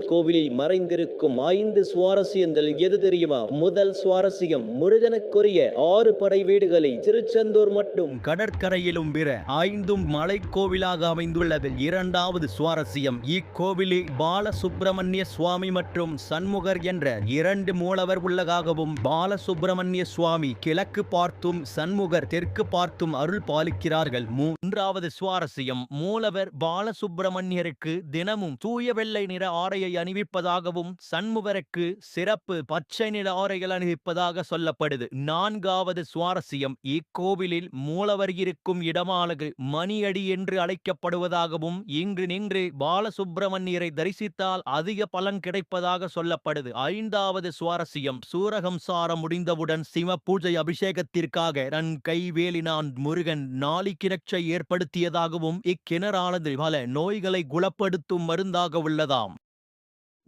திருச்செந்தூர் கோவிலில் மறைந்திருக்கும் 5 சுவாரஸ்யங்கள் எது தெரியுமா? முதல் சுவாரஸ்யம், முருகனுக்குரிய 6 படை வீடுகளை திருச்செந்தூர் மட்டும் கடற்கரையிலும் பிற 5 மலைக்கோவிலாக அமைந்துள்ளது. இரண்டாவது சுவாரஸ்யம், இக்கோவிலில் பாலசுப்பிரமணிய சுவாமி மற்றும் சண்முகர் என்ற 2 மூலவர் உள்ளதாகவும், பாலசுப்பிரமணிய சுவாமி கிழக்கு பார்த்தும் சண்முகர் தெற்கு பார்த்தும் அருள் பாலிக்கிறார்கள். மூன்றாவது சுவாரஸ்யம், மூலவர் பாலசுப்பிரமணியருக்கு தினமும் தூய வெள்ளை நிற ஆடையை அணிவிப்பதாகவும், சண்முகருக்கு சிறப்பு பச்சை நிற ஆடைகள் அணிவிப்பதாக சொல்லப்படுது. நான்காவது சுவாரஸ்யம், இக்கோவிலில் மூலவர் இருக்கும் இடமானது மணியடி என்று அழைக்கப்படுவதாகவும், இங்கு நின்று பாலசுப்பிரமணியரை தரிசித்தால் அதிக பலன் கிடைப்பதாக சொல்லப்படுது. ஐந்தாவது சுவாரஸ்யம், சூரகம்சாரம் முடிந்தவுடன் சிவ பூஜை அபிஷேகத்திற்காக தன் கைவேலினான் முருகன் நாளிக்கிணற்றை ஏற்படுத்தியதாகவும், இக்கிணறானது பல நோய்களை குணப்படுத்தும் மருந்தாக உள்ளதாம்.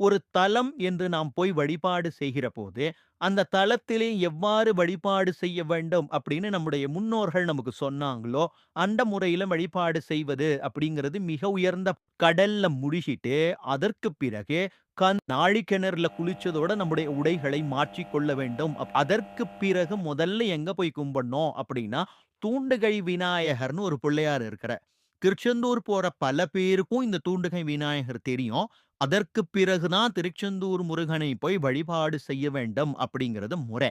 ஒரு தலம் என்று நாம் போய் வழிபாடு செய்கிற போது, அந்த தலத்திலே எவ்வாறு வழிபாடு செய்ய வேண்டும் அப்படின்னு நம்முடைய முன்னோர்கள் நமக்கு சொன்னாங்களோ, அந்த முறையில வழிபாடு செய்வது அப்படிங்கிறது மிக உயர்ந்த. கடல்ல முழுகிட்டு அதற்கு பிறகு நாழிக்கிணறுல குளிச்சதோட நம்முடைய உடைகளை மாற்றிக்கொள்ள வேண்டும். அதற்கு பிறகு முதல்ல எங்க போய் கும்பிடணும் அப்படின்னா, தூண்டுகை விநாயகர்னு ஒரு பிள்ளையார் இருக்கிறார். திருச்செந்தூர் போற பல பேருக்கும் இந்த தூண்டுகை விநாயகர் தெரியும். அதற்கு பிறகுதான் திருச்செந்தூர் முருகனை போய் வழிபாடு செய்ய வேண்டும் அப்படிங்கிறது முறை.